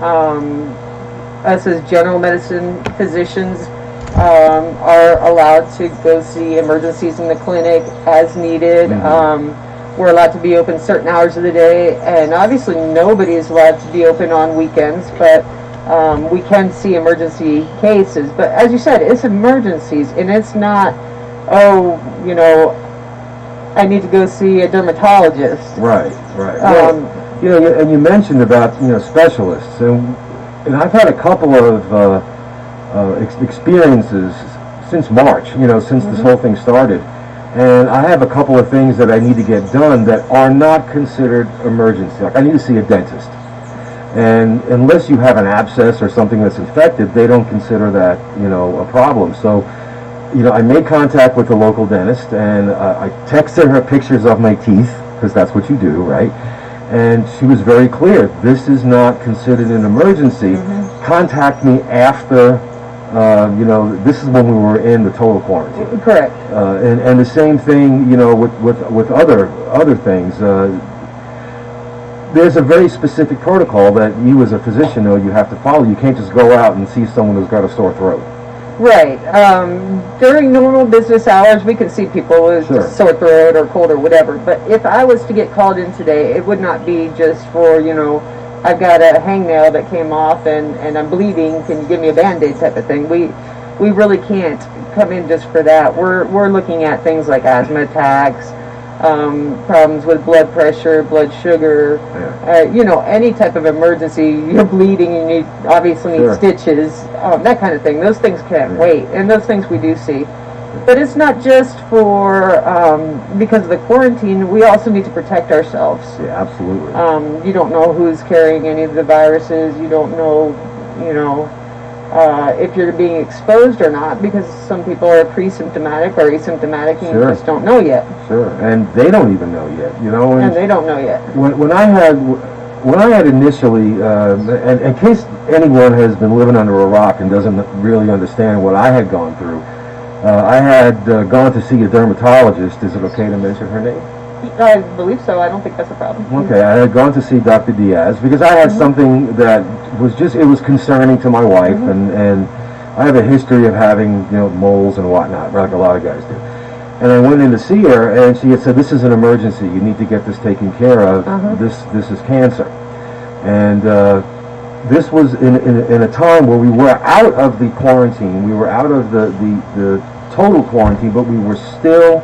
Us as general medicine physicians are allowed to go see emergencies in the clinic as needed. We're allowed to be open certain hours of the day, and obviously nobody is allowed to be open on weekends, but we can see emergency cases. But as you said, it's emergencies, and it's not, oh, I need to go see a dermatologist. Right. And you mentioned about specialists, and I've had a couple of experiences since March. Since this whole thing started, and I have a couple of things that I need to get done that are not considered emergency. Like I need to see a dentist, and unless you have an abscess or something that's infected, they don't consider that a problem. So. I made contact with the local dentist, and I texted her pictures of my teeth, because that's what you do, right? And she was very clear. This is not considered an emergency. Contact me after, this is when we were in the total quarantine. Correct. And the same thing, with other things. There's a very specific protocol that you as a physician know you have to follow. You can't just go out and see someone who's got a sore throat. Right. During normal business hours, we can see people with sore throat or cold or whatever. But if I was to get called in today, it would not be just for, I've got a hangnail that came off and I'm bleeding. Can you give me a Band-Aid type of thing? We really can't come in just for that. We're looking at things like asthma attacks, problems with blood pressure, blood sugar, any type of emergency. You're bleeding, you obviously need stitches, that kind of thing. Those things can't wait, and those things we do see. But it's not just for, because of the quarantine, we also need to protect ourselves. Yeah, absolutely. You don't know who's carrying any of the viruses. You don't know, if you're being exposed or not, because some people are pre-symptomatic or asymptomatic and you just don't know yet. Sure, and they don't even know yet, And they don't know yet. When I had initially, and in case anyone has been living under a rock and doesn't really understand what I had gone through, I had gone to see a dermatologist. Is it okay to mention her name? I believe so. I don't think that's a problem. Okay, I had gone to see Dr. Diaz because I had something that it was concerning to my wife, and I have a history of having, moles and whatnot, like a lot of guys do. And I went in to see her, and she had said, "This is an emergency. You need to get this taken care of. This is cancer." And this was in a time where we were out of the quarantine. We were out of the total quarantine, but we were still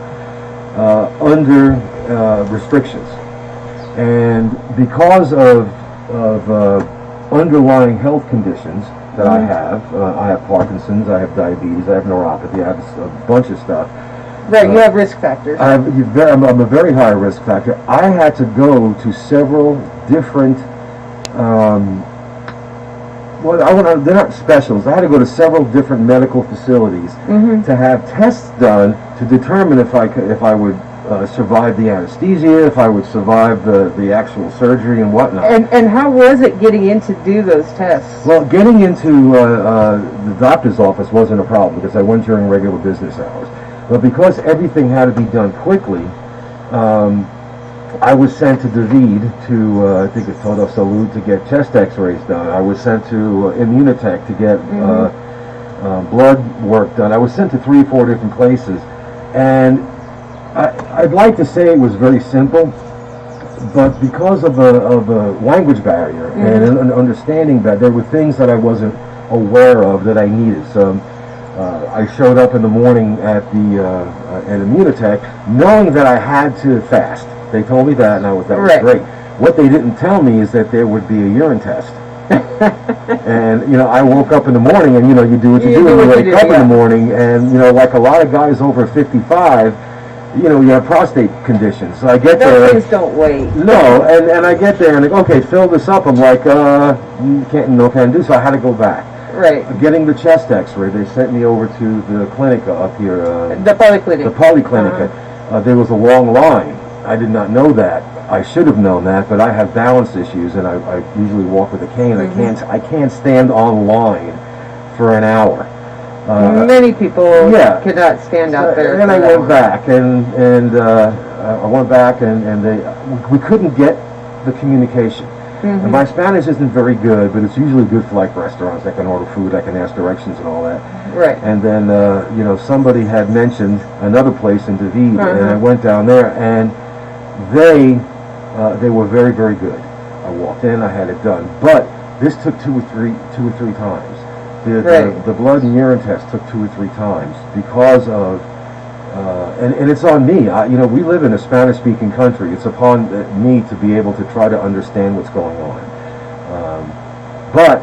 under restrictions. And because of underlying health conditions that I have Parkinson's, I have diabetes, I have neuropathy, I have a bunch of stuff. Right, you have risk factors. I'm a very high risk factor. I had to go to several different, they're not specials. I had to go to several different medical facilities to have tests done to determine if I would survive the anesthesia, if I would survive the actual surgery and whatnot. And how was it getting in to do those tests? Well, getting into the doctor's office wasn't a problem because I went during regular business hours. But because everything had to be done quickly, I was sent to David to, I think it's Todo Salud, to get chest x-rays done. I was sent to Immunotech to get blood work done. I was sent to 3 or 4 different places. And I'd like to say it was very simple, but because of a language barrier and an understanding that there were things that I wasn't aware of that I needed. So I showed up in the morning at Immunotech knowing that I had to fast. They told me that, and that was great. What they didn't tell me is that there would be a urine test. And I woke up in the morning, and you do what you do when you wake up in the morning, and like a lot of guys over 55, you have prostate conditions. So I get there. Those things don't wait. No, and I get there and I go, okay, fill this up. I'm like, can't do. So I had to go back. Right. Getting the chest X-ray, they sent me over to the clinic up here. The polyclinic. The polyclinic. There was a long line. I did not know that. I should have known that, but I have balance issues, and I usually walk with a cane. I can't stand on line for an hour. Many people cannot stand out there. And I went back, and we couldn't get the communication. And my Spanish isn't very good, but it's usually good for like restaurants. I can order food, I can ask directions and all that. Right. And then, somebody had mentioned another place in David, and I went down there, and they were very, very good. I walked in, I had it done, but this took two or three times. The blood and urine test took 2 or 3 times because of, and it's on me. We live in a Spanish-speaking country. It's upon me to be able to try to understand what's going on. But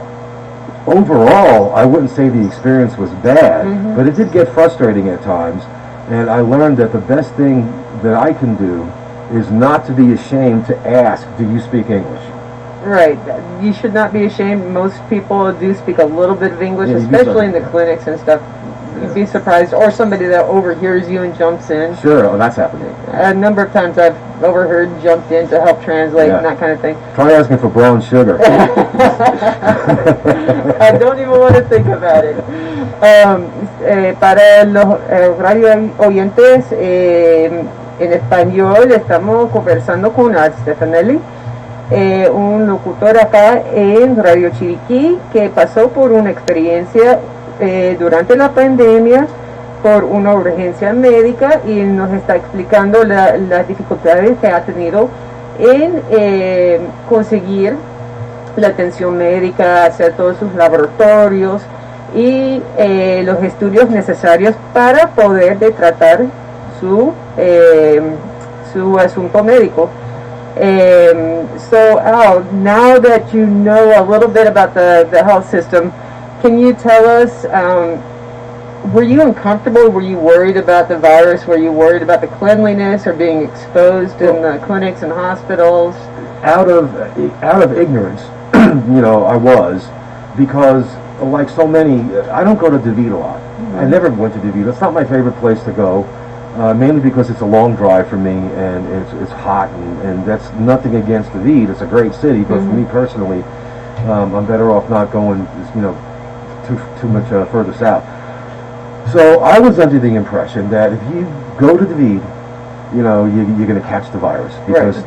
overall, I wouldn't say the experience was bad, but it did get frustrating at times. And I learned that the best thing that I can do is not to be ashamed to ask, do you speak English? Right. You should not be ashamed. Most people do speak a little bit of English, Yeah, especially in the clinics and stuff. You'd be surprised. Or somebody that overhears you and jumps in. Sure, that's happening. A number of times I've overheard, jumped in to help translate and that kind of thing. Try asking for brown sugar. I don't even want to think about it. Para los radio oyentes en español, estamos conversando con Art Stefanelli, un locutor acá en Radio Chiriquí que pasó por una experiencia durante la pandemia por una urgencia médica y nos está explicando las dificultades que ha tenido en conseguir la atención médica, hacer todos sus laboratorios y los estudios necesarios para poder tratar su asunto médico. So Al, now that you know a little bit about the health system, can you tell us, were you uncomfortable? Were you worried about the virus? Were you worried about the cleanliness or being exposed in the clinics and hospitals? Out of ignorance, I was, because like so many, I don't go to David a lot. I never went to David. It's not my favorite place to go, mainly because it's a long drive for me and it's hot, and that's nothing against David. It's a great city, but for me personally, I'm better off not going, too much further south. So I was under the impression that if you go to David, you're going to catch the virus, because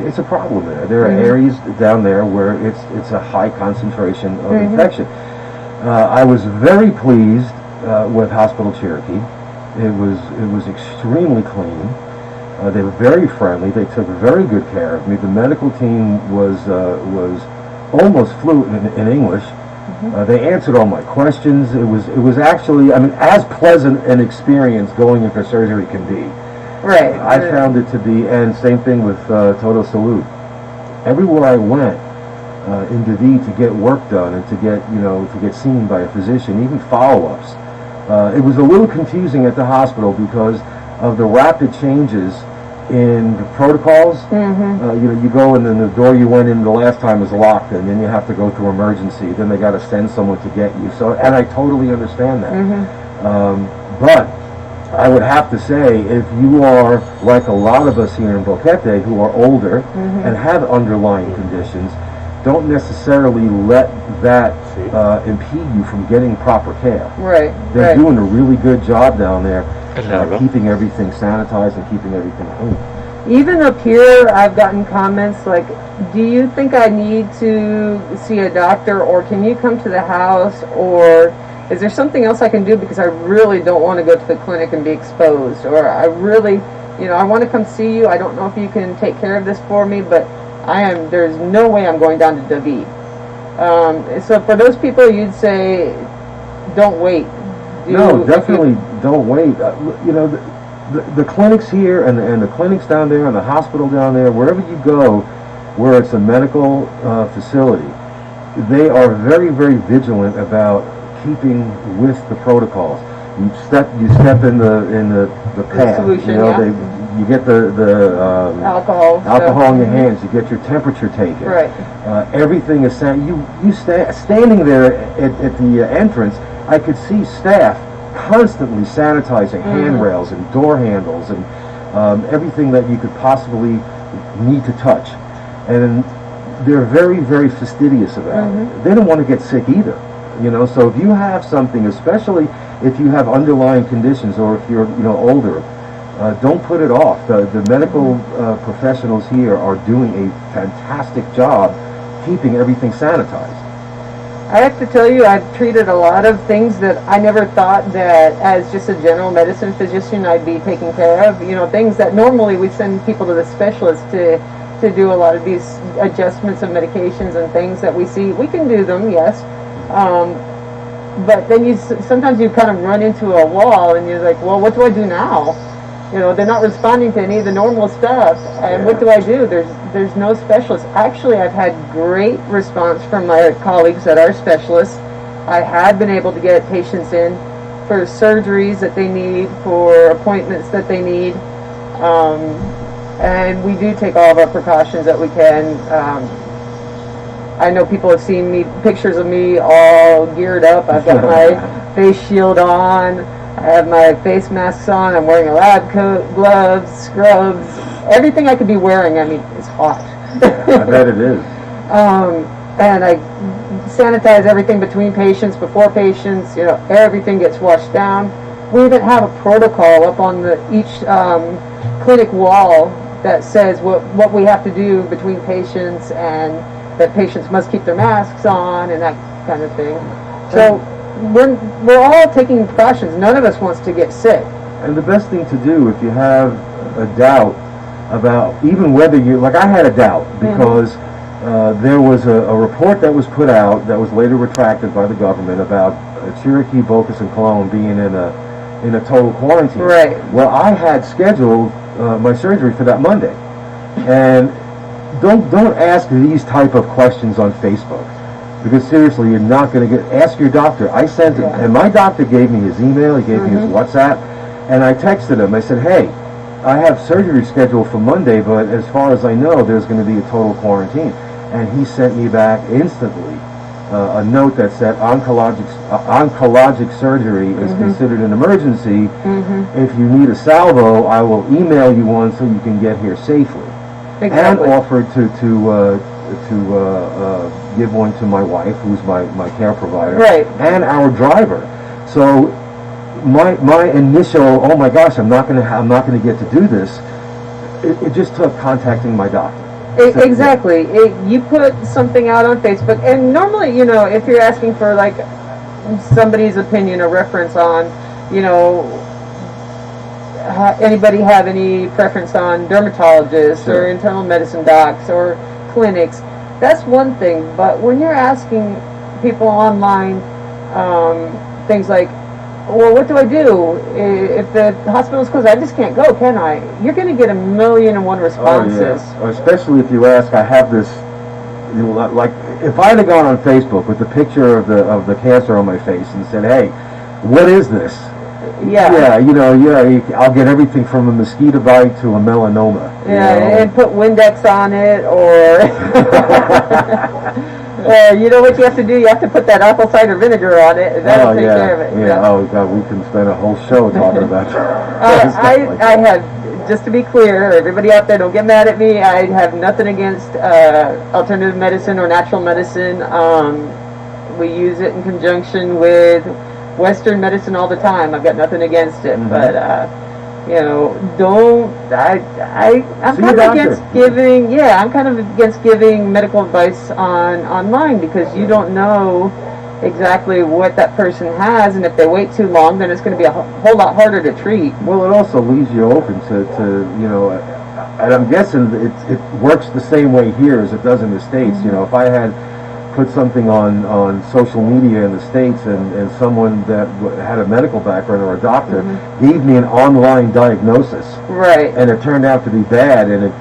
it's a problem there. There are areas down there where it's a high concentration of infection. I was very pleased with Hospital Cherokee. It was extremely clean. They were very friendly. They took very good care of me. The medical team was almost fluent in English. They answered all my questions. It was actually, as pleasant an experience going in for surgery can be. Right. I found it to be, and same thing with Total Salud. Everywhere I went in David to get work done and to get seen by a physician, even follow-ups, it was a little confusing at the hospital because of the rapid changes in the protocols. You go and then the door you went in the last time is locked, and then you have to go through emergency. Then they got to send someone to get you. So, and I totally understand that. But I would have to say, if you are like a lot of us here in Boquete who are older and have underlying conditions, don't necessarily let that impede you from getting proper care. They're doing a really good job down there, keeping everything sanitized and keeping everything clean. Even up here, I've gotten comments like, do you think I need to see a doctor, or can you come to the house, or is there something else I can do because I really don't want to go to the clinic and be exposed, or I really, I want to come see you. I don't know if you can take care of this for me, but there's no way I'm going down to David. So for those people, you'd say, don't wait. Definitely don't wait. The clinics here and the clinics down there and the hospital down there, wherever you go, where it's a medical facility, they are very, very vigilant about keeping with the protocols. You step in the pad. Solution, you get the alcohol in your hands. You get your temperature taken. Everything is standing there at the entrance. I could see staff constantly sanitizing handrails and door handles and everything that you could possibly need to touch. And they're very, very fastidious about it. They don't want to get sick either. So if you have something, especially if you have underlying conditions or if you're older, don't put it off. The medical professionals here are doing a fantastic job keeping everything sanitized. I have to tell you, I've treated a lot of things that I never thought that as just a general medicine physician I'd be taking care of. You know, things that normally we send people to the specialist to do a lot of these adjustments of medications and things that we see. We can do them, yes. But then sometimes you kind of run into a wall and you're like, well, what do I do now? You know, they're not responding to any of the normal stuff, and what do I do? There's no specialist. Actually, I've had great response from my colleagues that are specialists. I have been able to get patients in for surgeries that they need, for appointments that they need, and we do take all of our precautions that we can. I know people have seen pictures of me all geared up. I've got my face shield on. I have my face masks on. I'm wearing a lab coat, gloves, scrubs, everything I could be wearing. I mean, it's hot. I bet it is. And I sanitize everything between patients, before patients. You know, everything gets washed down. We even have a protocol up on each clinic wall that says what we have to do between patients, and that patients must keep their masks on and that kind of thing. So we're all taking precautions. None of us wants to get sick. And the best thing to do if you have a doubt about even whether you, like I had a doubt because there was a report that was put out that was later retracted by the government about Cherokee, Bocas, and Cologne being in a total quarantine. Right. Well, I had scheduled my surgery for that Monday, and don't ask these type of questions on Facebook. Because seriously, you're not going to ask your doctor. I sent it, and my doctor gave me his email, he gave me his WhatsApp, and I texted him. I said, hey, I have surgery scheduled for Monday, but as far as I know, there's going to be a total quarantine. And he sent me back instantly a note that said oncologic surgery is considered an emergency. If you need a salvo, I will email you one so you can get here safely. Exactly. And offered to give one to my wife, who's my care provider, right, and our driver. So my initial, oh my gosh, I'm not gonna get to do this. It just took contacting my doctor. Exactly. You put something out on Facebook, and normally, you know, if you're asking for like somebody's opinion or reference on, you know, anybody have any preference on dermatologists or internal medicine docs or clinics, that's one thing. But when you're asking people online things like, well, what do I do if the hospital's closed? I just can't go, can I? You're going to get 1,000,001 responses. Oh, yeah. Especially if you ask, I have this, you know, like if I had gone on Facebook with the picture of the cancer on my face and said, hey, what is this? Yeah, you know, I'll get everything from a mosquito bite to a melanoma. Yeah, and put Windex on it, or you know what you have to do? You have to put that apple cider vinegar on it, and that'll take care of it. Yeah. Oh God, we can spend a whole show talking about that. I have, just to be clear, everybody out there, don't get mad at me. I have nothing against alternative medicine or natural medicine. We use it in conjunction with Western medicine all the time. I've got nothing against it, but you know, I'm kind of against giving. Yeah, I'm kind of against giving medical advice online, because you don't know exactly what that person has, and if they wait too long, then it's going to be a whole lot harder to treat. Well, it also leaves you open to you know, and I'm guessing it works the same way here as it does in the States. You know, if I had put something on social media in the States, and someone that had a medical background or a doctor gave me an online diagnosis, right, and it turned out to be bad, and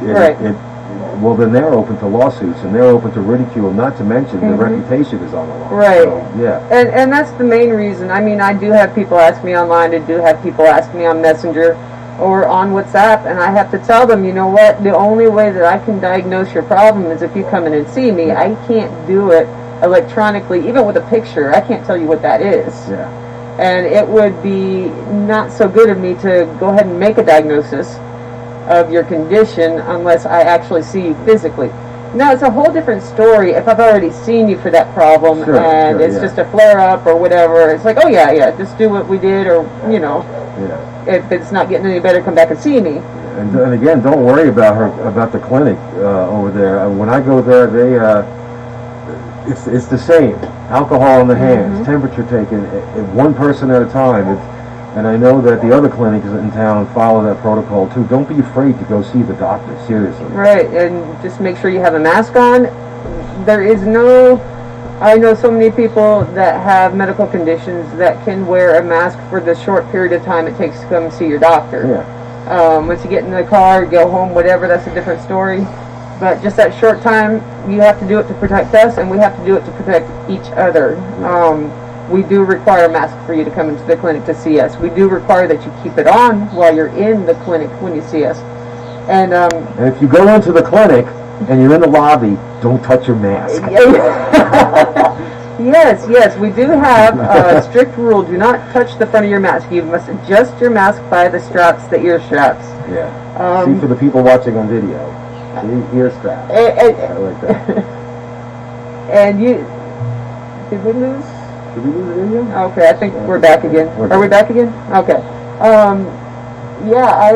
well, then they're open to lawsuits, and they're open to ridicule, not to mention the reputation is on the line. Right. So, yeah. And that's the main reason. I mean, I do have people ask me online, I do have people ask me on Messenger or on WhatsApp, and I have to tell them, you know what, the only way that I can diagnose your problem is if you come in and see me. I can't do it electronically, even with a picture. I can't tell you what that is. Yeah. And it would be not so good of me to go ahead and make a diagnosis of your condition unless I actually see you physically. Now, it's a whole different story if I've already seen you for that problem, and it's just a flare-up or whatever. It's like, oh yeah, just do what we did, or, you know, if it's not getting any better, come back and see me. And again, don't worry about the clinic over there. When I go there, it's the same. Alcohol in the hands, temperature taken, one person at a time. And I know that the other clinics in town follow that protocol too. Don't be afraid to go see the doctor, seriously. Right, and just make sure you have a mask on. There is no, I know so many people that have medical conditions that can wear a mask for the short period of time it takes to come see your doctor. Yeah. Once you get in the car, go home, whatever, that's a different story. But just that short time, you have to do it to protect us, and we have to do it to protect each other. We do require a mask for you to come into the clinic to see us. We do require that you keep it on while you're in the clinic when you see us. And if you go into the clinic and you're in the lobby, don't touch your mask. Yes, we do have a strict rule. Do not touch the front of your mask. You must adjust your mask by the straps, the ear straps. Yeah. See, for the people watching on video, see, ear straps. I like that. And you, did we lose? Did we lose the video? Okay, I think we're back again. Are we back again? Okay. Yeah, I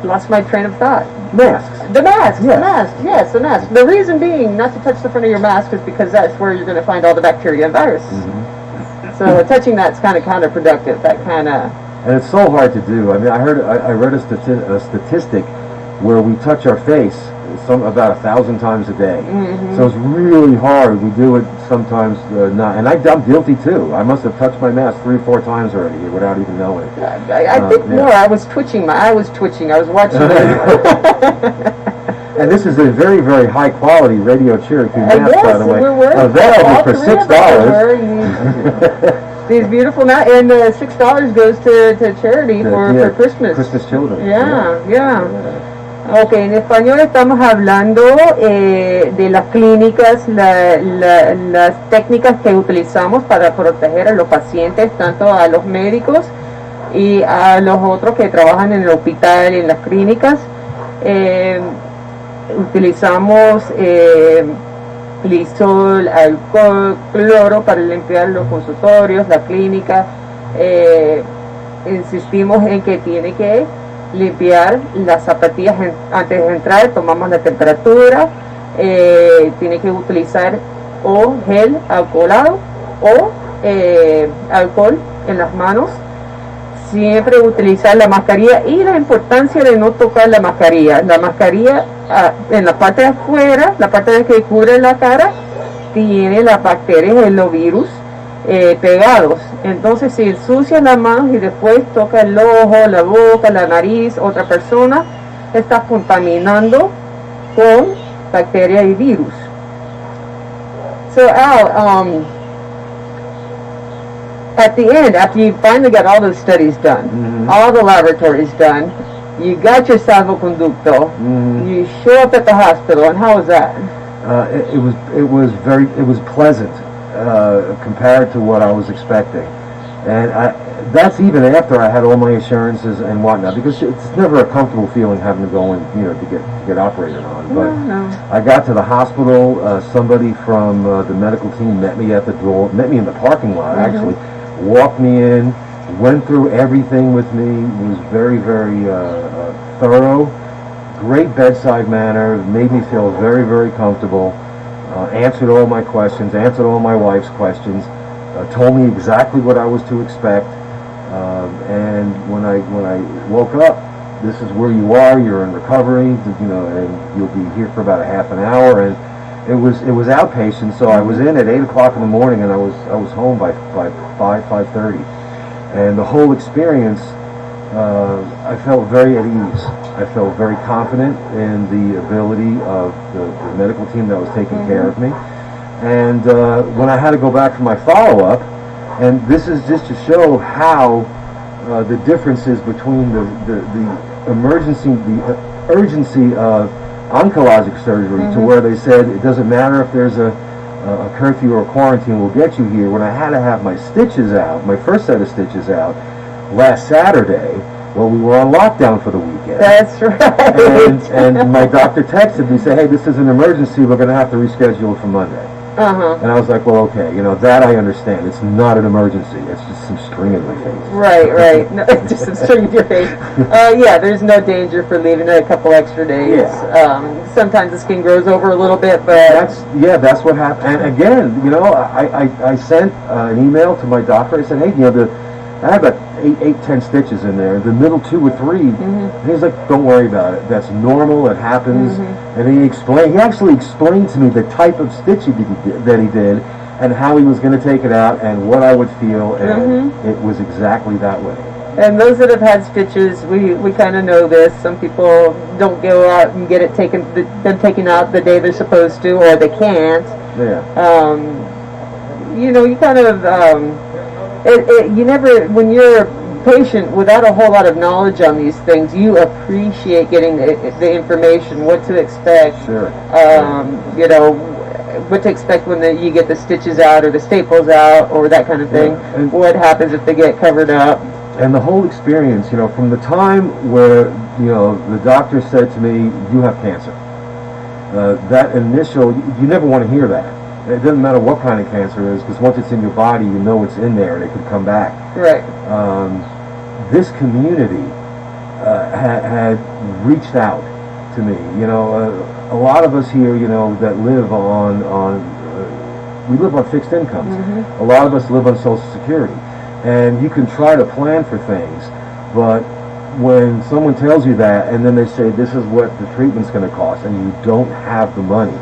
lost my train of thought. Masks. The mask. Yeah. The mask. Yes, the mask. The reason being not to touch the front of your mask is because that's where you're going to find all the bacteria and viruses. So touching that's kind of counterproductive. That kind of. And it's so hard to do. I mean, I read a statistic where we touch our face about 1,000 times a day. So it's really hard. We do it sometimes not. And I'm guilty too. I must have touched my mask 3 or 4 times already without even knowing. I think more. I was twitching. I was watching it. And this is a very, very high quality Radio Cherokee mask, yes, by the way. We're wearing available for $6. These beautiful masks, and $6 goes to charity for Christmas. Christmas children. Yeah. Ok, en español estamos hablando de las clínicas, las técnicas que utilizamos para proteger a los pacientes, tanto a los médicos y a los otros que trabajan en el hospital, en las clínicas. Utilizamos Lysol, alcohol, cloro para limpiar los consultorios, la clínica. Insistimos en que tiene que limpiar las zapatillas antes de entrar, tomamos la temperatura, tiene que utilizar o gel alcoholado o alcohol en las manos, siempre utilizar la mascarilla y la importancia de no tocar la mascarilla en la parte de afuera, la parte que cubre la cara, tiene las bacterias y los virus pegados. Entonces si ensucias las manos y después toca el ojo, la boca, la nariz, otra persona, está contaminando con bacterias y virus. So Al, at the end, after you finally got all those studies done, all the laboratories done, you got your salvoconducto, you show up at the hospital, and how was that? It was pleasant. Compared to what I was expecting, and that's even after I had all my assurances and whatnot, because it's never a comfortable feeling having to go in, to get operated on. But I got to the hospital. Somebody from the medical team met me at the door, met me in the parking lot. Actually, walked me in, went through everything with me. Was very, very thorough. Great bedside manner. Made me feel very, very comfortable. Answered all my questions, answered all my wife's questions, told me exactly what I was to expect, and when I woke up, this is where you are. You're in recovery, and you'll be here for about a half an hour. And it was outpatient, so I was in at 8 o'clock in the morning, and I was home by 5:30, and the whole experience, I felt very at ease. I felt very confident in the ability of the medical team that was taking care of me. And when I had to go back for my follow-up, and this is just to show how the differences between the urgency of oncologic surgery to where they said it doesn't matter if there's a curfew or a quarantine, we'll get you here. When I had to have my stitches out, my first set of stitches out, last Saturday, well, we were on lockdown for the weekend. That's right. And my doctor texted me, said, hey, this is an emergency, we're going to have to reschedule it for Monday. Uh-huh. And I was like, well, okay, that I understand. It's not an emergency. It's just some string in my face. Right. No, just some string in your face. Yeah, there's no danger for leaving it a couple extra days. Yeah. Sometimes the skin grows over a little bit, but... That's what happened. And again, I sent an email to my doctor. I said, hey, I have about 10 stitches in there. The middle 2 or 3, and he's like, don't worry about it. That's normal. It happens. And he actually explained to me the type of stitch that he did, and how he was going to take it out, and what I would feel, and it was exactly that way. And those that have had stitches, we kind of know this. Some people don't go out and get it taken out the day they're supposed to, or they can't. Yeah. You kind of... you never, when you're a patient without a whole lot of knowledge on these things, you appreciate getting the information, what to expect. Sure. What to expect when you get the stitches out or the staples out or that kind of thing. Yeah. And what happens if they get covered up. And the whole experience, from the time where, the doctor said to me, you have cancer. That initial, you never want to hear that. It doesn't matter what kind of cancer it is, because once it's in your body, you know it's in there and it could come back. Right. This community had reached out to me. A lot of us here, that live we live on fixed incomes. A lot of us live on Social Security. And you can try to plan for things, but when someone tells you that, and then they say this is what the treatment's going to cost, and you don't have the money,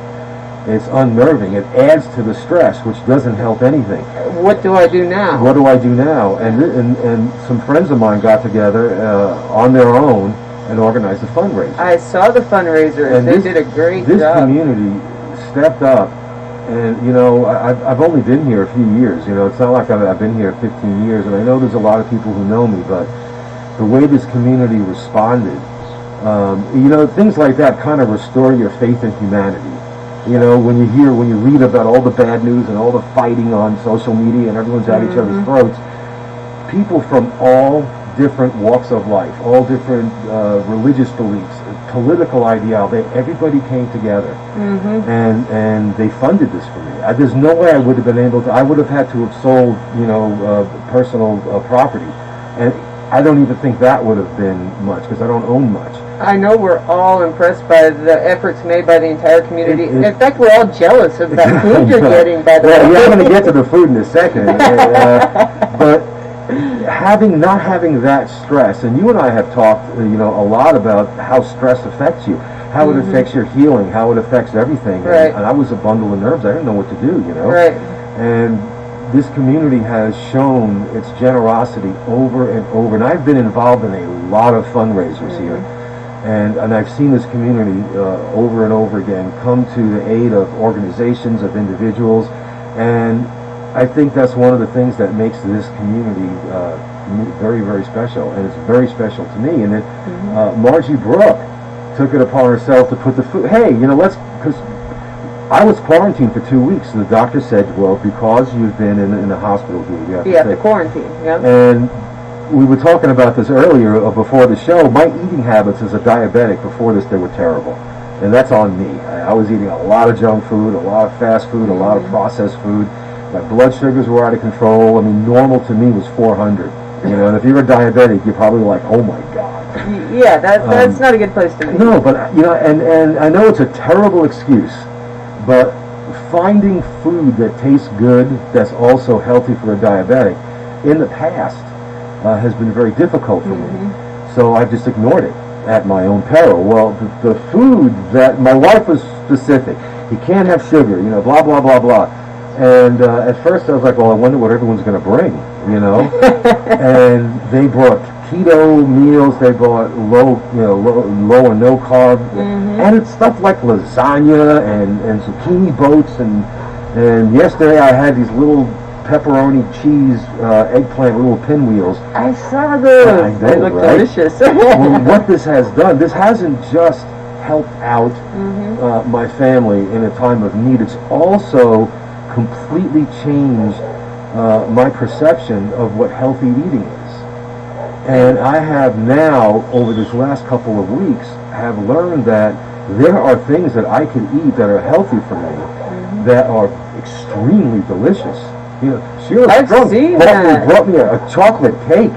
it's unnerving. It adds to the stress, which doesn't help anything. What do I do now? What do I do now? And some friends of mine got together on their own and organized a fundraiser. I saw the fundraisers. And they did a great this job. This community stepped up, and I've only been here a few years. It's not like I've been here 15 years, and I know there's a lot of people who know me, but the way this community responded, things like that kind of restore your faith in humanity. When you read about all the bad news and all the fighting on social media and everyone's at each other's throats, people from all different walks of life, all different religious beliefs, political ideology, everybody came together, and they funded this for me. There's no way I would have been able to. I would have had to have sold, personal property, and I don't even think that would have been much because I don't own much. I know we're all impressed by the efforts made by the entire community. In fact, we're all jealous of that food you're getting, by the way. Yeah, I'm going to get to the food in a second. But not having that stress, and you and I have talked, a lot about how stress affects you, how it affects your healing, how it affects everything. Right. And I was a bundle of nerves. I didn't know what to do, Right. And this community has shown its generosity over and over. And I've been involved in a lot of fundraisers here. And I've seen this community over and over again come to the aid of organizations, of individuals, and I think that's one of the things that makes this community very, very special, and it's very special to me. And then Margie Brooke took it upon herself to put the food. Hey, because I was quarantined for 2 weeks, and the doctor said, well, because you've been in the hospital here, you have to quarantine. Yeah. And we were talking about this earlier before the show. My eating habits as a diabetic before this, they were terrible. And that's on me. I was eating a lot of junk food, a lot of fast food, a lot of processed food. My blood sugars were out of control. I mean, normal to me was 400. And if you're a diabetic, you're probably like, oh my God. Yeah, that's not a good place to be. No, but, and I know it's a terrible excuse, but finding food that tastes good, that's also healthy for a diabetic, in the past, has been very difficult for me. So I've just ignored it at my own peril. Well, the food that my wife was specific, you can't have sugar, blah, blah, blah, blah. And at first I was like, well, I wonder what everyone's going to bring, And they brought keto meals, they brought low or no carb, and it's stuff like lasagna and zucchini boats, and yesterday I had these little pepperoni cheese eggplant little pinwheels. I saw those. They look delicious. Well, what this has done, this hasn't just helped out my family in a time of need. It's also completely changed my perception of what healthy eating is. And I have now, over this last couple of weeks, have learned that there are things that I can eat that are healthy for me that are extremely delicious. You know, Sheila I've Strunk seen that. brought me a chocolate cake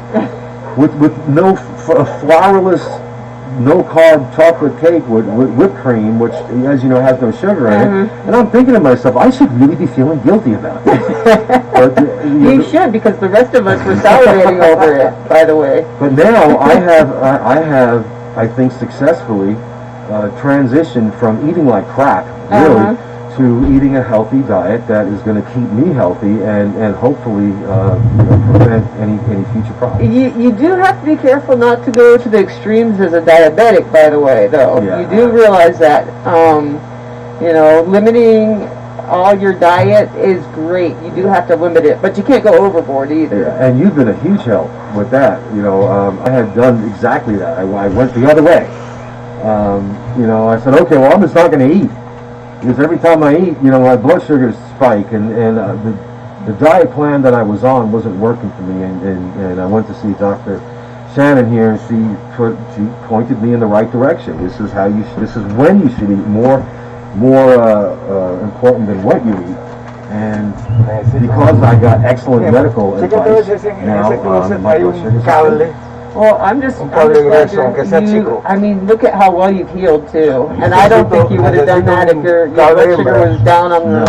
with no flourless, no carb chocolate cake with whipped cream, which, as you know, has no sugar in it. And I'm thinking to myself, I should really be feeling guilty about this. But, you should, because the rest of us were salivating over it, by the way. But now I have, I think, successfully transitioned from eating like crap, really, to eating a healthy diet that is going to keep me healthy and hopefully prevent any future problems. You do have to be careful not to go to the extremes as a diabetic, by the way, though. Yeah. You do realize that, limiting all your diet is great. You do have to limit it, but you can't go overboard either. Yeah, and you've been a huge help with that. I had done exactly that. I went the other way. I said, okay, well, I'm just not going to eat. Because every time I eat, my blood sugars spike, and the diet plan that I was on wasn't working for me, and I went to see Dr. Shannon here, and she pointed me in the right direction. This is when you should eat more important than what you eat. And because I got excellent medical advice, now my blood sugars are good. Well, I'm just glad look at how well you've healed too. And I don't think you would have done that if your blood sugar was down on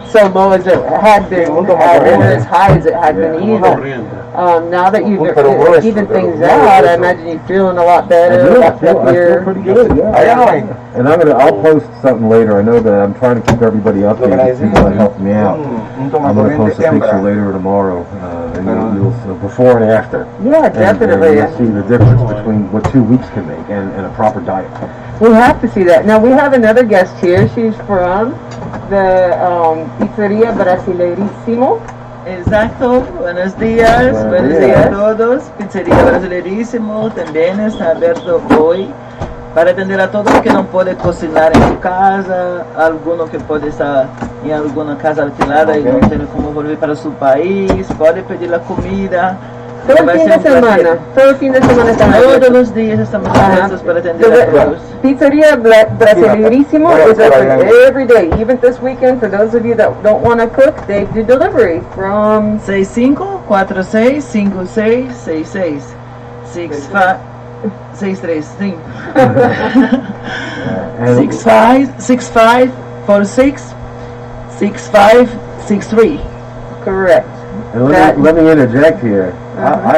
so low as it had been, or as high as it had been even. Now that you've evened things out, I imagine you're feeling a lot better. I feel pretty good, yeah. And I'll post something later. I know that I'm trying to keep everybody updated, people that helped me out. I'm going to post a picture later or tomorrow, and you'll before and after. Yeah, definitely. And you'll see the difference between what 2 weeks can make and a proper diet. We have to see that. Now, we have another guest here. She's from the Pizzeria Brasileirísimo. Exacto, buenos días a todos. Pizzería Brasileirísimo también está abierto hoy para atender a todos que não podem cocinar em casa, alguno que pode estar em alguma casa alquilada e não tem como voltar para seu país, pode pedir a comida. Todo fin de semana. Todo fin de semana estamos Todos los días estamos abiertos para atender a todos. Pizzeria Brasileirísimo is open every day, even this weekend. For those of you that don't want to cook, they do delivery from 65465666 63 sim. 65466563. Correct. And let me interject here. I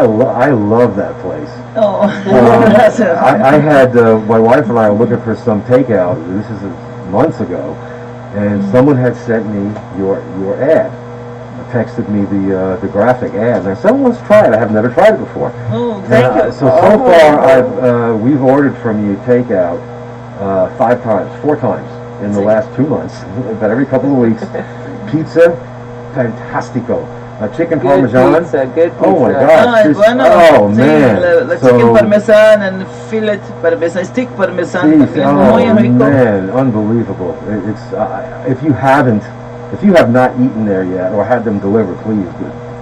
love that place. Oh, I had my wife and I were looking for some takeout. This is months ago, and someone had sent me your ad. Texted me the graphic ad, and I said, well, let's try it. I have never tried it before. Oh, thank you. So far, we've ordered from you takeout 4 times in the last 2 months, but every couple of weeks. Pizza, fantastico. Chicken parmesan. Good pizza. Oh my gosh. Man. The chicken parmesan and fillet parmesan, stick parmesan. Man, unbelievable. It's if you have not eaten there yet or had them delivered, please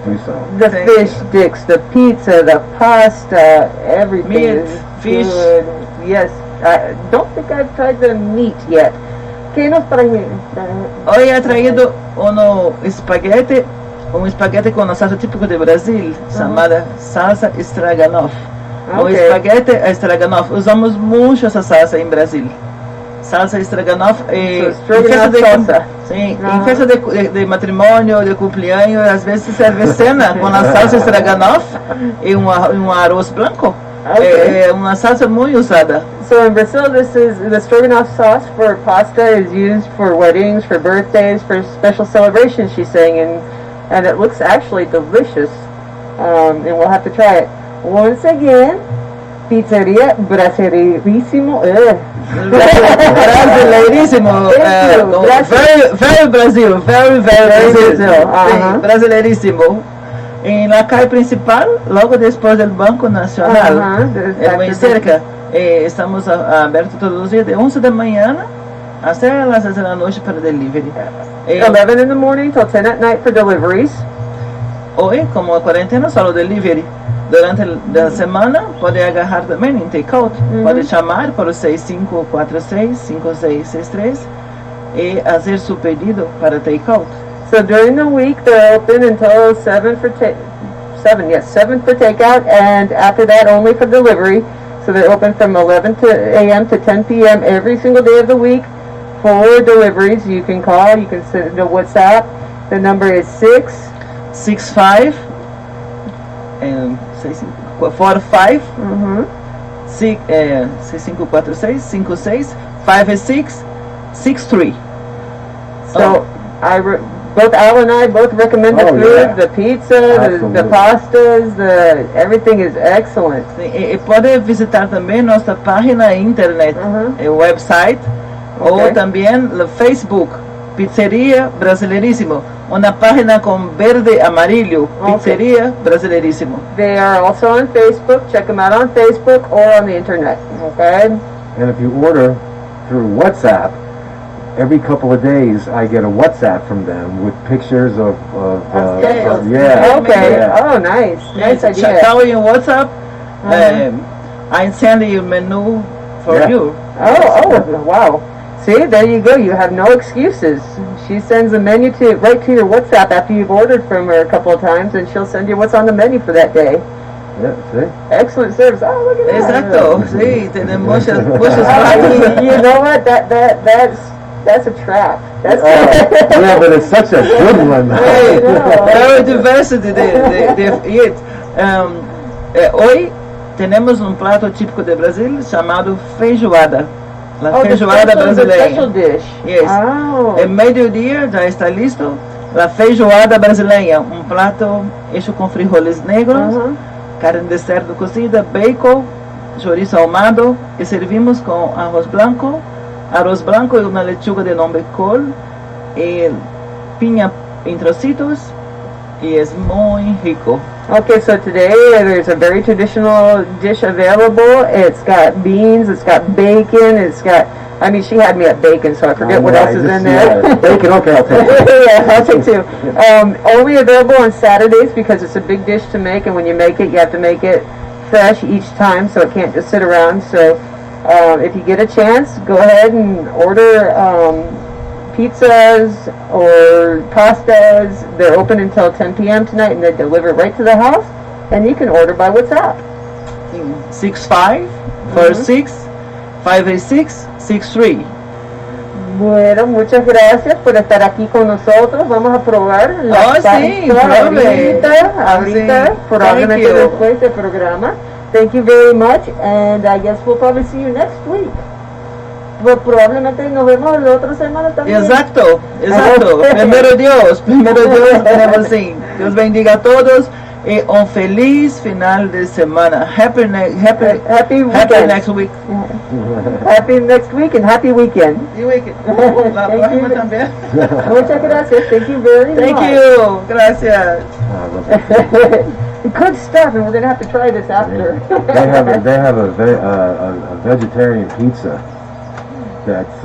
do so. The fish sticks, the pizza, the pasta, everything is fish. Good. Yes. I don't think I've tried the meat yet. ¿Qué nos trae? Hoy ha traído un espaguete con una salsa típica de Brasil, chamada salsa stroganoff. O espaguete stroganoff. Usamos mucho essa salsa em Brasil. Salsa stroganoff. Em festa de matrimônio, de cumpleaños, às vezes se serve cena com a salsa stroganoff e arroz branco. É uma salsa muito usada. So in Brazil, this is the stroganoff sauce for pasta is used for weddings, for birthdays, for special celebrations. She's saying, and it looks actually delicious. And we'll have to try it once again. Pizzeria Brasileirísimo. Brasileirísimo. Very Brazil. Very Brazil. Brasileirísimo. Em la calle principal, logo depois do Banco Nacional, é bem cerca. Estamos abertos todos os dias, de 11 da manhã até as 10 da noite para delivery. 11 in the morning till 10 at night for deliveries. Hoje, como a quarentena, só delivery. Durante a semana, pode agarrar também em take-out. Pode chamar para o 6546-5663 e fazer seu pedido para take-out. So during the week, they're open until 7 for takeout, and after that, only for delivery. So they're open from 11 a.m. to 10 p.m. every single day of the week for deliveries. You can call, you can send a WhatsApp. The number is 665 and 45 6546 56 56 63. So both Al and I both recommend the food, yeah. the pizza, the pastas, everything is excellent. E pode visitar também nossa página internet, website, ou também no Facebook, Pizzeria Brasileiríssimo, uma página com verde e amarillo, Pizzeria Brasileiríssimo. They are also on Facebook. Check them out on Facebook or on the internet. Okay. And if you order through WhatsApp, every couple of days I get a WhatsApp from them with pictures of yeah. Okay. Yeah. Oh, nice. Nice idea. Call you WhatsApp. I send you menu for you. Oh, wow. See, there you go. You have no excuses. She sends the menu right to your WhatsApp after you've ordered from her a couple of times, and she'll send you what's on the menu for that day. Yeah, see? Excellent service. Oh, look at that. Exacto. Sí, tenemos muchas You know what? That's a trap. That's yeah, but it's such a good one. Very diversity de eat. Hoy tenemos un plato típico de Brasil chamado feijoada. La feijoada brasileira. Special dish. Yes. Oh. Em meio-dia já está listo la feijoada brasileira, um prato hecho com frijoles negros, carne de cerdo cozida, bacon, chouriço ahumado, e servimos com arroz branco e uma lechuga de nome col, e piña em trocitos, e é muito rico. Okay, so today there's a very traditional dish available. It's got beans, it's got bacon, she had me at bacon, so I forget what else is in there. Yeah. Bacon, okay, I'll take it. Yeah, I'll take two. Only available on Saturdays because it's a big dish to make, and when you make it, you have to make it fresh each time, so it can't just sit around. So if you get a chance, go ahead and order pizzas or pastas. They're open until 10 p.m. tonight, and they deliver right to the house, and you can order by WhatsApp. 6546-586-63. Bueno, muchas gracias por estar aquí con nosotros. Vamos a probar la pasta ahorita, probablemente después del programa. Thank you very much, and I guess we'll probably see you next week. Pues probablemente nos vemos la otra semana también. Exacto. Primero Dios tenemos así. Dios bendiga a todos y un feliz final de semana. Happy next week. Happy next week and happy weekend. La próxima también. Muchas gracias. Thank you very much. Thank you. Gracias. Good stuff, and we're gonna have to try this after. They have a vegetarian pizza. That's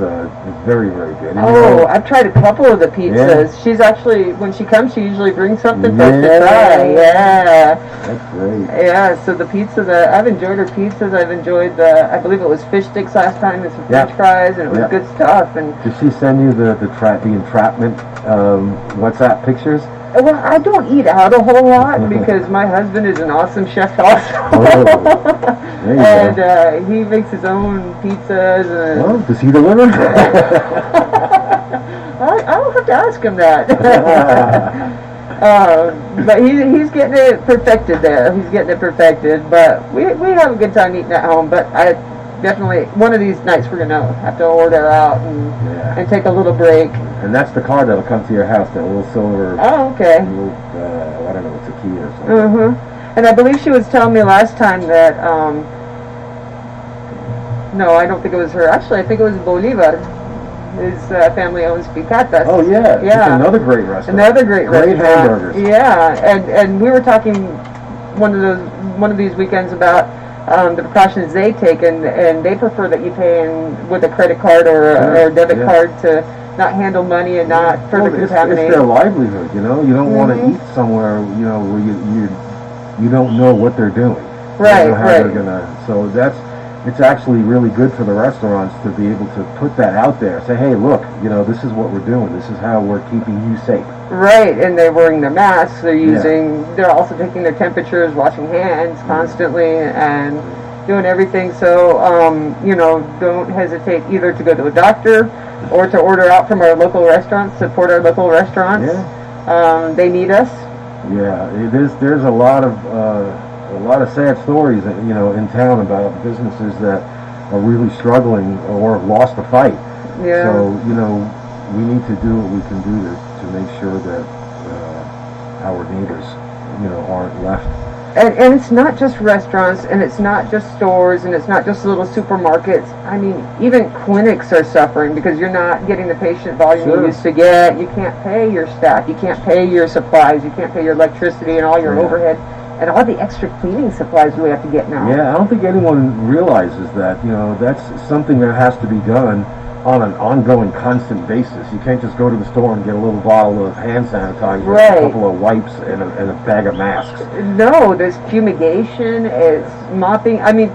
very, very good. And I've tried a couple of the pizzas. Yeah. She's actually, when she comes, she usually brings something for us to try. Yeah. That's great. Yeah, so the pizza, I've enjoyed her pizzas. I've enjoyed I believe it was fish sticks last time and some French fries, and it was good stuff. And did she send you the entrapment WhatsApp pictures? Well, I don't eat out a whole lot because my husband is an awesome chef also. And he makes his own pizzas. And well, does he deliver? I'll have to ask him that. But he's getting it perfected there. He's getting it perfected. But we have a good time eating at home. But I definitely, one of these nights we're going to have to order out and take a little break. And that's the car that'll come to your house, that little silver. Oh, okay. Little, I don't know, it's a key or something. And I believe she was telling me last time that, no, I don't think it was her. Actually, I think it was Bolivar. His family owns Picatas. Oh, yeah. It's another great restaurant. Another great restaurant. Great hamburgers. Yeah, and we were talking one of these weekends about the precautions they take, and they prefer that you pay with a credit card or a debit card to not handle money and not further contaminate. It's their livelihood, you know. You don't want to eat somewhere, you know, where you don't know what they're doing. Right, you know how they're gonna. So that's it's actually really good for the restaurants to be able to put that out there. Say, hey, look, this is what we're doing. This is how we're keeping you safe. Right, and they're wearing their masks. They're also taking their temperatures, washing hands constantly, and doing everything. So, don't hesitate either to go to a doctor or to order out from our local restaurants. Support our local restaurants. Yeah. They need us. Yeah, there's a lot of sad stories, in town about businesses that are really struggling or have lost the fight. Yeah. So, we need to do what we can do to make sure that our neighbors, aren't left. And it's not just restaurants, and it's not just stores, and it's not just little supermarkets. I mean, even clinics are suffering because you're not getting the patient volume you used to get. You can't pay your staff. You can't pay your supplies. You can't pay your electricity and all your overhead and all the extra cleaning supplies we have to get now. Yeah, I don't think anyone realizes that. That's something that has to be done on an ongoing, constant basis. You can't just go to the store and get a little bottle of hand sanitizer, a couple of wipes, and a bag of masks. No, there's fumigation, it's mopping. I mean,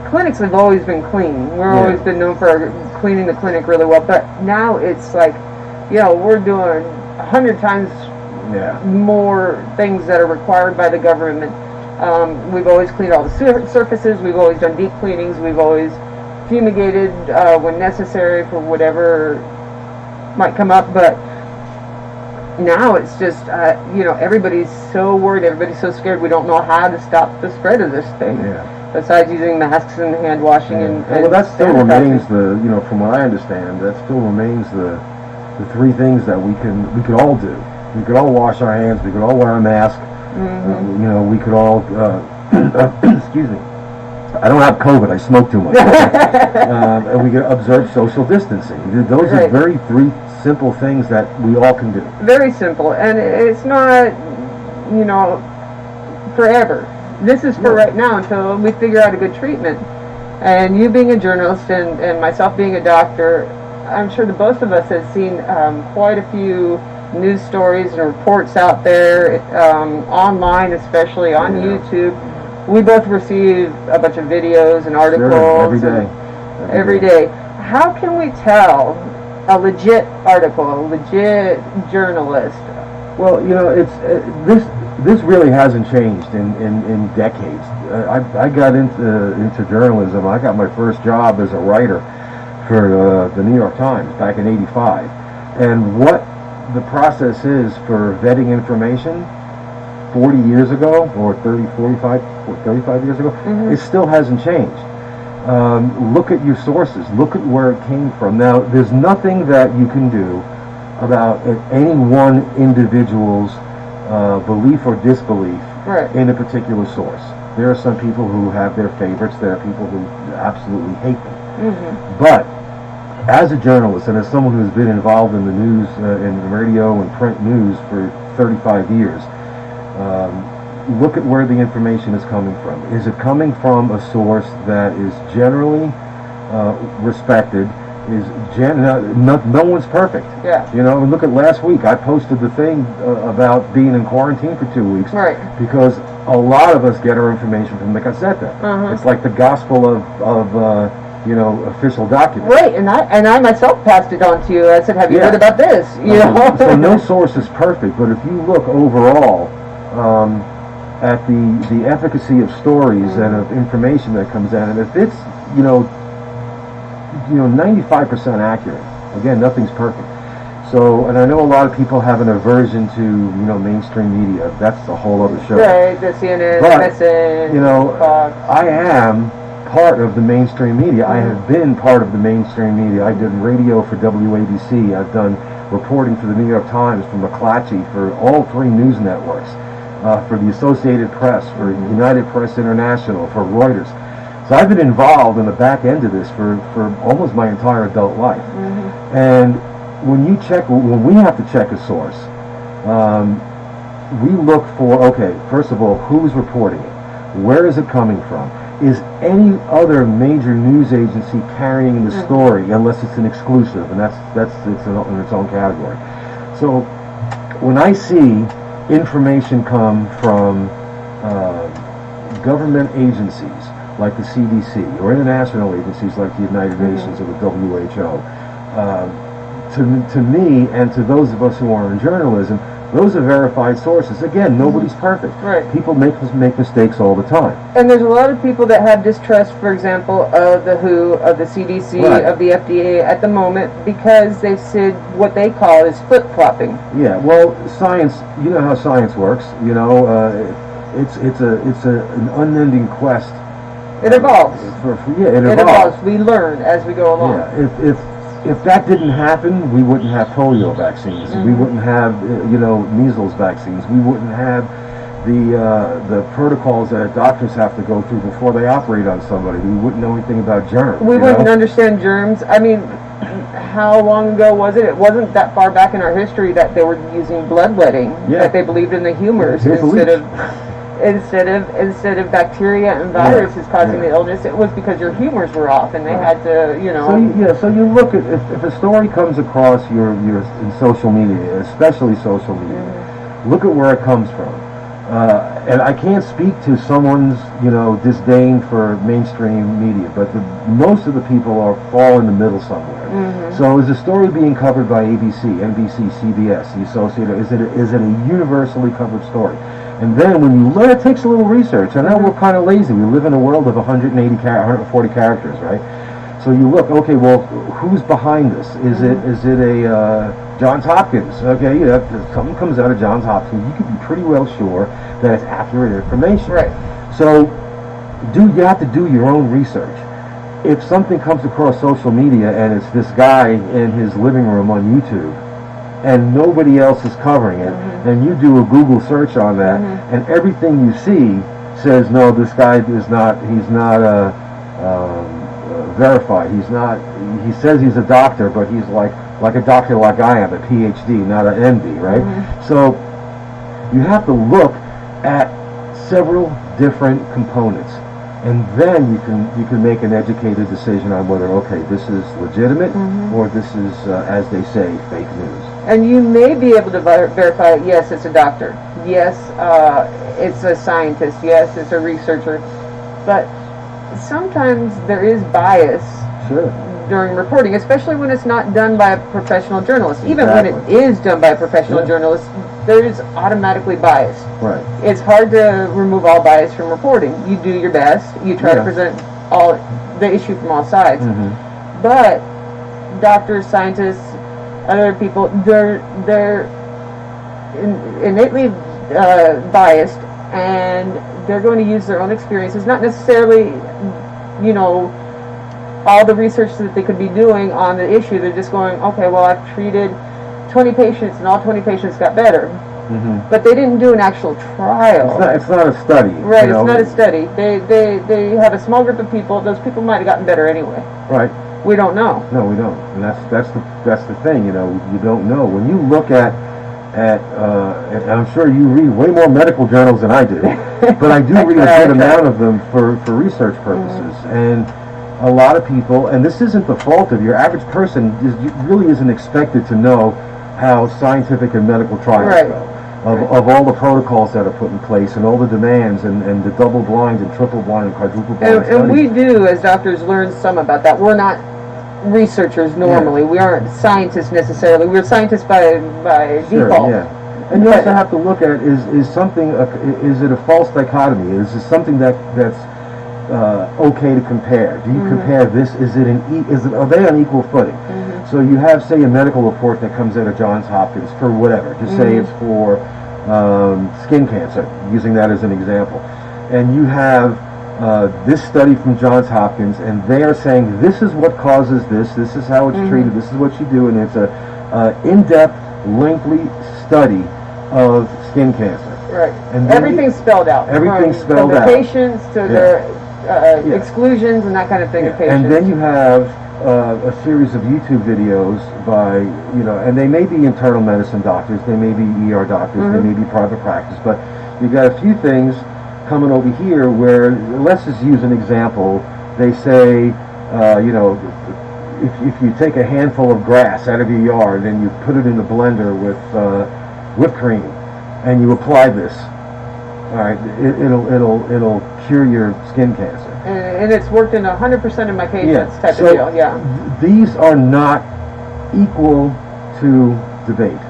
clinics have always been clean. We've always been known for cleaning the clinic really well, but now it's like, we're doing 100 times more things that are required by the government. We've always cleaned all the surfaces, we've always done deep cleanings, we've always fumigated when necessary for whatever might come up, but now it's just everybody's so worried, everybody's so scared. We don't know how to stop the spread of this thing besides using masks and hand washing and well, that still remains from what I understand, that still remains the three things that we could all do. We could all wash our hands, we could all wear a mask, we could all excuse me, I don't have COVID, I smoke too much. And we can observe social distancing. Those are very three simple things that we all can do. Very simple, and it's not, forever. This is for right now until we figure out a good treatment. And you being a journalist and myself being a doctor, I'm sure the both of us have seen quite a few news stories and reports out there, online, especially on YouTube. We both receive a bunch of videos and articles every day. How can we tell a legit article, a legit journalist? Well, this really hasn't changed in decades. I got into journalism. I got my first job as a writer for the New York Times back in '85, and what the process is for vetting information 40 years ago, or 35 years ago, it still hasn't changed. Look at your sources. Look at where it came from. Now, there's nothing that you can do about any one individual's belief or disbelief in a particular source. There are some people who have their favorites. There are people who absolutely hate them. But as a journalist and as someone who's been involved in the news, in radio and print news for 35 years, look at where the information is coming from. Is it coming from a source that is generally respected? No one's perfect. And look at last week. I posted the thing about being in quarantine for 2 weeks because a lot of us get our information from the Gazzetta. It's like the gospel of official documents. Right, and I myself passed it on to you. I said, "Have you heard about this?" So no source is perfect, but if you look overall at the efficacy of stories and of information that comes in, and if it's 95% accurate, again, nothing's perfect. So, and I know a lot of people have an aversion to mainstream media. That's a whole other show. Right, the CNN, MSN, Fox. I am part of the mainstream media. I have been part of the mainstream media. I did radio for WABC. I've done reporting for the New York Times, for McClatchy, for all three news networks, for the Associated Press, for United Press International, for Reuters. So I've been involved in the back end of this for almost my entire adult life. And when we have to check a source, we look for, okay, first of all, who's reporting it? Where is it coming from? Is any other major news agency carrying the story, unless it's an exclusive, and that's in its own category. So when I see information come from government agencies like the CDC, or international agencies like the United Nations or the WHO. To me, and to those of us who are in journalism, those are verified sources. Again, nobody's perfect. Right. People make mistakes all the time. And there's a lot of people that have distrust, for example, of the WHO, of the CDC, Right. of the FDA at the moment, because they've said what they call is flip-flopping. Yeah, well, science, you know how science works, you know, it's an unending quest. It evolves. It evolves. We learn as we go along. Yeah, if that didn't happen, we wouldn't have polio vaccines. We wouldn't have, measles vaccines. We wouldn't have the protocols that doctors have to go through before they operate on somebody. We wouldn't know anything about germs. We wouldn't understand germs. I mean, how long ago was it? It wasn't that far back in our history that they were using bloodletting, that they believed in the humors instead of bacteria and viruses causing the illness. It was because your humors were off, and they had to, So you look at if a story comes across your in social media, especially social media, look at where it comes from. And I can't speak to someone's disdain for mainstream media, but most of the people fall in the middle somewhere. So is the story being covered by ABC, NBC, CBS, the Associated? Is it a universally covered story? And then when you learn, it takes a little research. I know we're kind of lazy. We live in a world of 140 characters, right? So you look, okay, well, who's behind this? Is it a Johns Hopkins? Okay, if something comes out of Johns Hopkins, you can be pretty well sure that it's accurate information. Right. So you have to do your own research. If something comes across social media and it's this guy in his living room on YouTube, and nobody else is covering it, and you do a Google search on that, and everything you see says, no, this guy he's not verified. He says he's a doctor, but he's like a doctor like I am, a PhD, not an MD, right? So you have to look at several different components, and then you can make an educated decision on whether, okay, this is legitimate, or this is, as they say, fake news. And you may be able to verify, yes, it's a doctor. Yes, it's a scientist. Yes, it's a researcher. But sometimes there is bias during reporting, especially when it's not done by a professional journalist. Even when it is done by a professional journalist, there is automatically bias. Right. It's hard to remove all bias from reporting. You do your best. You try to present all the issue from all sides. But doctors, scientists, other people, they're innately biased, and they're going to use their own experiences, not necessarily, all the research that they could be doing on the issue. They're just going, okay, well, I've treated 20 patients, and all 20 patients got better. But they didn't do an actual trial. It's not a study. Right, it's not a study. They have a small group of people. Those people might have gotten better anyway. Right. We don't know. No, we don't. And that's the thing, you don't know. When you look at and I'm sure you read way more medical journals than I do, but I do read a good amount of them for research purposes. And a lot of people, and this isn't the fault of your average person, really isn't expected to know how scientific and medical trials go. Of all the protocols that are put in place, and all the demands, and the double blind and triple blind and quadruple blind and we do, as doctors, learn some about that. We're not researchers normally. We aren't scientists necessarily. We're scientists by default. And you also have to look at is it a false dichotomy? Is it something that's okay to compare? Do you compare this? Are they on equal footing? So you have, say, a medical report that comes out of Johns Hopkins for whatever. Just say it's for skin cancer, using that as an example. And you have this study from Johns Hopkins, and they are saying this is what causes this is how it's treated, this is what you do, and it's a in-depth, lengthy study of skin cancer. Right. And everything's spelled out. Everything's spelled out. From the patients to their exclusions and that kind of thing of patients. And then you have a series of YouTube videos by, and they may be internal medicine doctors, they may be ER doctors, they may be private practice, but you've got a few things coming over here where, let's just use an example, they say, if you take a handful of grass out of your yard and you put it in the blender with whipped cream and you apply this, all right, it'll cure your skin cancer. And it's worked in 100% of my patients type So of deal, yeah. These are not equal to debate.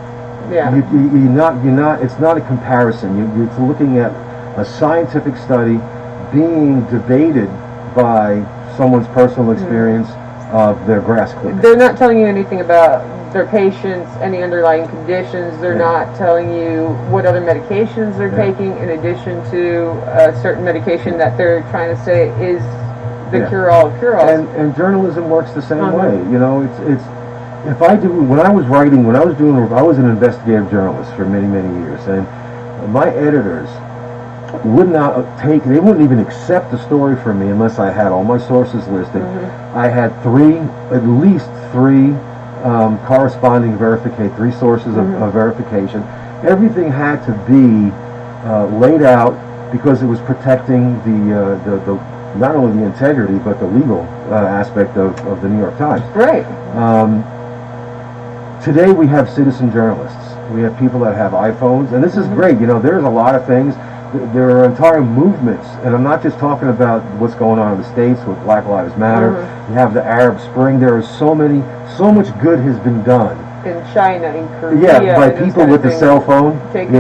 Yeah. You're not, it's not a comparison. You're looking at a scientific study being debated by someone's personal experience of their grass clipping. They're not telling you anything about their patients, any underlying conditions. They're not telling you what other medications they're taking in addition to a certain medication that they're trying to say is the cure-all of cure-alls. And journalism works the same way. You know, it's if I do, when I was an investigative journalist for many years, and my editors would not they wouldn't even accept the story from me unless I had all my sources listed. I had at least three corresponding three sources of verification. Everything had to be laid out because it was protecting the not only the integrity but the legal aspect of the New York Times. Right. Today we have citizen journalists. We have people that have iPhones, and this is great. You know, there's a lot of things. There are entire movements, and I'm not just talking about what's going on in the States with Black Lives Matter. You have the Arab Spring. There is so much good has been done. In China, in Korea. Yeah, by people with the cell phone, getting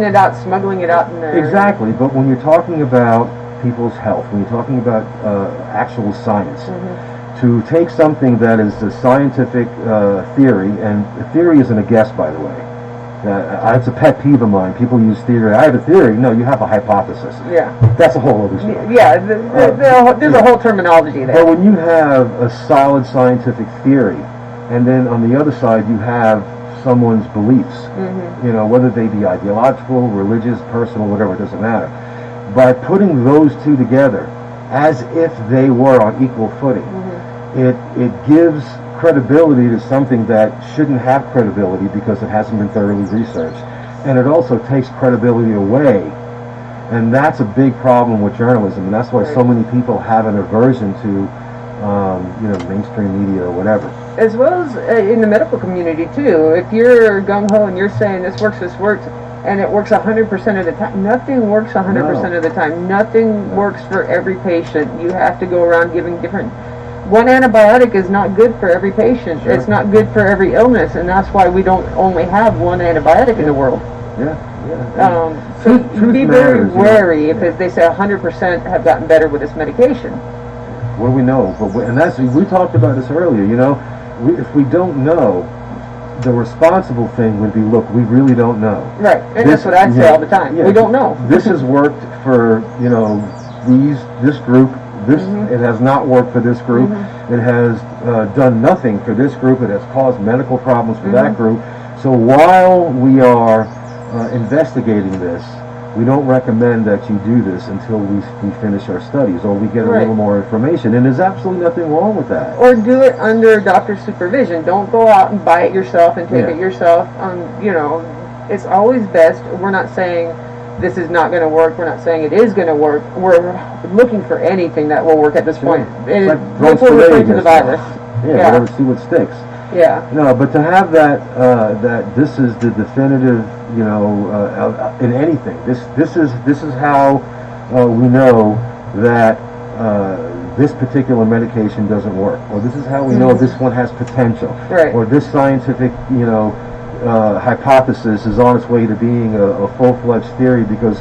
it out, smuggling it out in there. Exactly, but when you're talking about people's health, when you're talking about actual science, to take something that is a scientific theory, and the theory isn't a guess, by the way. It's a pet peeve of mine. People use theory. I have a theory. No, you have a hypothesis. Yeah. That's a whole other story. Yeah, there's a whole terminology there. But when you have a solid scientific theory, and then on the other side you have someone's beliefs, you know, whether they be ideological, religious, personal, whatever, it doesn't matter. By putting those two together, as if they were on equal footing, it gives credibility to something that shouldn't have credibility because it hasn't been thoroughly researched, and it also takes credibility away, and that's a big problem with journalism, and that's why so many people have an aversion to mainstream media or whatever. As well as in the medical community too. If you're gung-ho and you're saying this works, and it works 100% of the time, nothing works 100% of the time. Nothing works for every patient. You have to go around giving different. One antibiotic is not good for every patient. It's not good for every illness, and that's why we don't only have one antibiotic in the world. So be very wary if they say 100% have gotten better with this medication. What do we know? We talked about this earlier. You know, if we don't know, the responsible thing would be, look, we really don't know. Right, and that's what I say all the time. We don't know. This has worked for this group. It has not worked for this group. It has done nothing for this group. It has caused medical problems for that group. So while we are investigating this, we don't recommend that you do this until we finish our studies or we get a little more information. And there's absolutely nothing wrong with that. Or do it under doctor's supervision. Don't go out and buy it yourself and take it yourself. It's always best. We're not saying this is not going to work. We're not saying it is going to work. We're looking for anything that will work at this point. Like we're referring to the virus. Whatever, see what sticks. Yeah. No, but to have that this is the definitive, in anything. This is how we know that this particular medication doesn't work, or this is how we know this one has potential, or this scientific, hypothesis is on its way to being a full-fledged theory, because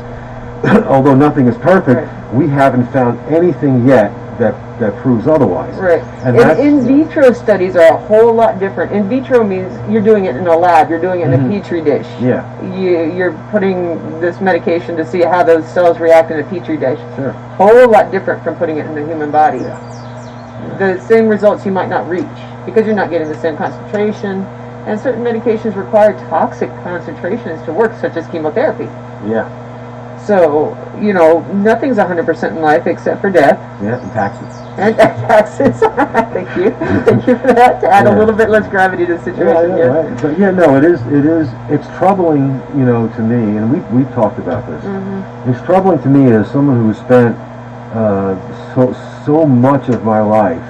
although nothing is perfect, we haven't found anything yet that proves otherwise. Right. And in vitro studies are a whole lot different. In vitro means you're doing it in a lab, you're doing it in a petri dish. Yeah. You're putting this medication to see how those cells react in a petri dish. Sure. Whole lot different from putting it in the human body. The same results you might not reach because you're not getting the same concentration. And certain medications require toxic concentrations to work, such as chemotherapy. Yeah. So, nothing's 100% in life except for death. Yeah, and taxes. And taxes. Thank you. Thank you for that, to add a little bit less gravity to the situation. Right. But it's troubling, to me, and we've talked about this. It's troubling to me as someone who spent so much of my life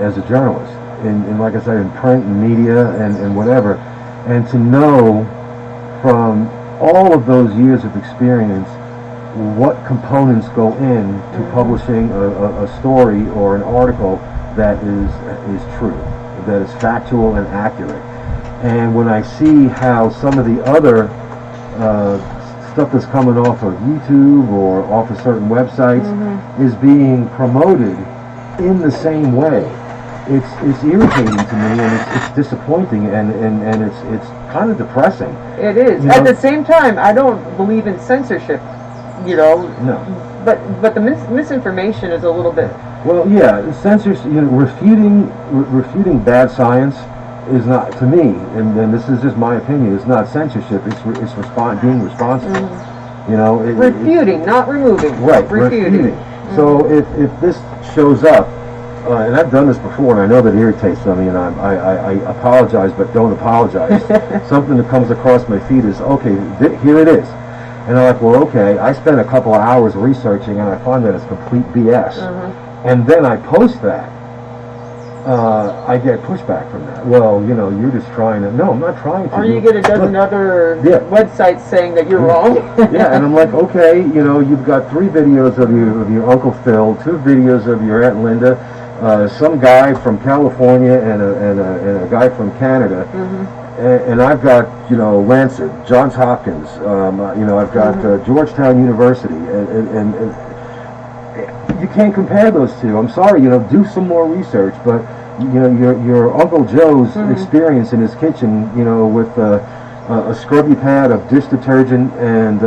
as a journalist, in like I said, in print and media and whatever, and to know from all of those years of experience what components go in to publishing a story or an article that is true, that is factual and accurate. And when I see how some of the other stuff that's coming off of YouTube or off of certain websites is being promoted in the same way, it's irritating to me, and it's disappointing, and it's kind of depressing. It is. At the same time, I don't believe in censorship, No. But the misinformation is a little bit. Well, yeah, censorship. Refuting bad science is not, to me, and this is just my opinion. It's not censorship. It's being responsible. Refuting, not removing. Right. Refuting. So if this shows up. And I've done this before, and I know that irritates some, and I apologize, but don't apologize. Something that comes across my feed is, okay, here it is. And I'm like, well, okay, I spent a couple of hours researching, and I find that it's complete BS. And then I post that. I get pushback from that. Well, you're just trying to... No, I'm not trying to. Or you get a dozen other websites saying that you're wrong. Yeah, and I'm like, okay, you've got 3 videos of your Uncle Phil, 2 videos of your Aunt Linda, some guy from California and a guy from Canada, and I've got Lancet, Johns Hopkins, I've got Georgetown University, and you can't compare those two. I'm sorry, do some more research, but your Uncle Joe's experience in his kitchen, with a scrubby pad of dish detergent and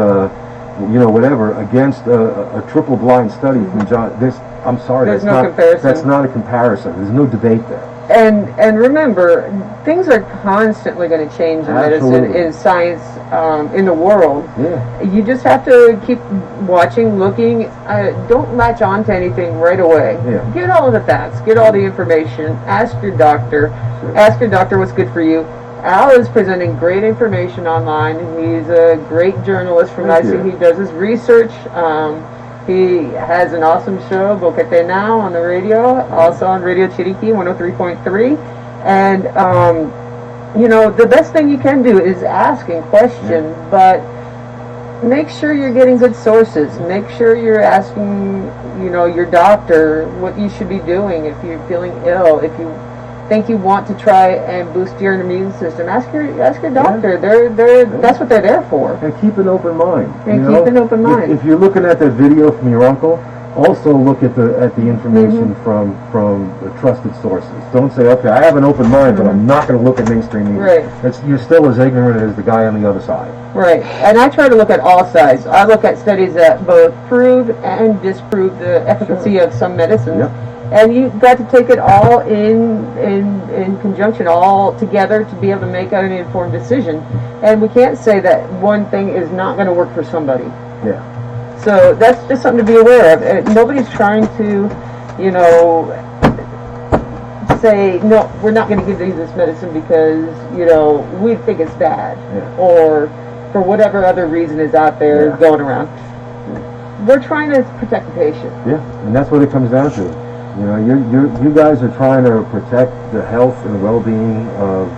whatever against a triple blind study from John. I'm sorry, There's no comparison. That's not a comparison. There's no debate there. And remember, things are constantly going to change in medicine, in science, in the world. Yeah. You just have to keep watching, looking. Don't latch on to anything right away. Yeah. Get all of the facts. Get all the information. Ask your doctor. Sure. Ask your doctor what's good for you. Al is presenting great information online. He's a great journalist from IC. He does his research. He has an awesome show, Boquete Now, on the radio, also on Radio Chiriqui 103.3. And, the best thing you can do is ask and question, but make sure you're getting good sources. Make sure you're asking, your doctor what you should be doing if you're feeling ill, if you think you want to try and boost your immune system. Ask your doctor. They're that's what they're there for. And keep an open mind. Keep an open mind. If you're looking at that video from your uncle, also look at the information from the trusted sources. Don't say, okay, I have an open mind, but I'm not going to look at mainstream media. Right. You're still as ignorant as the guy on the other side. Right. And I try to look at all sides. I look at studies that both prove and disprove the efficacy of some medicines. Yep. And you've got to take it all in conjunction, all together, to be able to make an informed decision. And we can't say that one thing is not going to work for somebody. Yeah. So that's just something to be aware of. Nobody's trying to, say, no, we're not going to give you this medicine because, we think it's bad. Yeah. Or for whatever other reason is out there going around. We're trying to protect the patient. Yeah, and that's what it comes down to. You guys are trying to protect the health and well-being of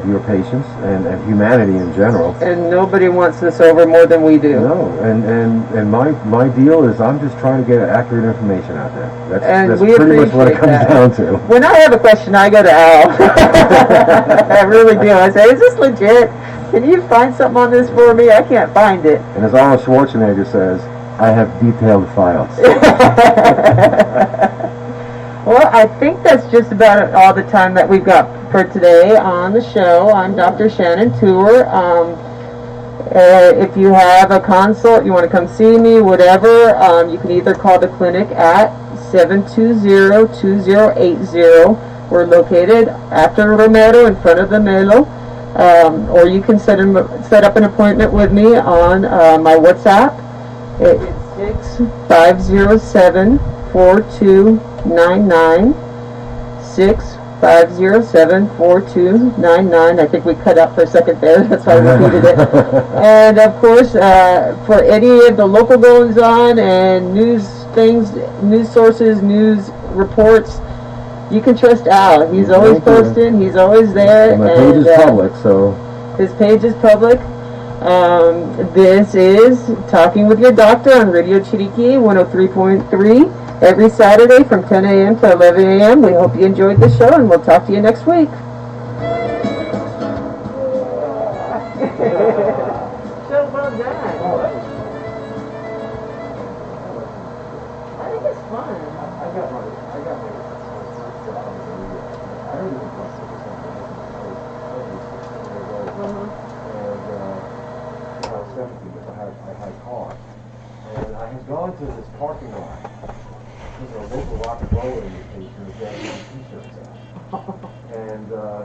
your patients and humanity in general. And nobody wants this over more than we do. No, and my deal is I'm just trying to get accurate information out there. That's pretty much what it comes down to. When I have a question, I go to Al. I really do. I say, is this legit? Can you find something on this for me? I can't find it. And as Arnold Schwarzenegger says, I have detailed files. Well, I think that's just about all the time that we've got for today on the show. I'm Dr. Shannon Tour. If you have a consult, you want to come see me, whatever, you can either call the clinic at 720-2080. We're located after Romero, in front of the Melo. Or you can set up an appointment with me on my WhatsApp. It's 6-507-4299. 6-507-4299. I think we cut out for a second there. That's why I repeated it. And of course, for any of the local goings on and news sources, news reports, you can trust Al. He's always posting. He's always there. And my page is public, so... His page is public. This is Talking with Your Doctor on Radio Chiriqui 103.3 every Saturday from 10 a.m. to 11 a.m. We hope you enjoyed the show, and we'll talk to you next week. So well done. I think it's fun. I had a car, and I had gone to this parking lot. There's a local rock and roll indication that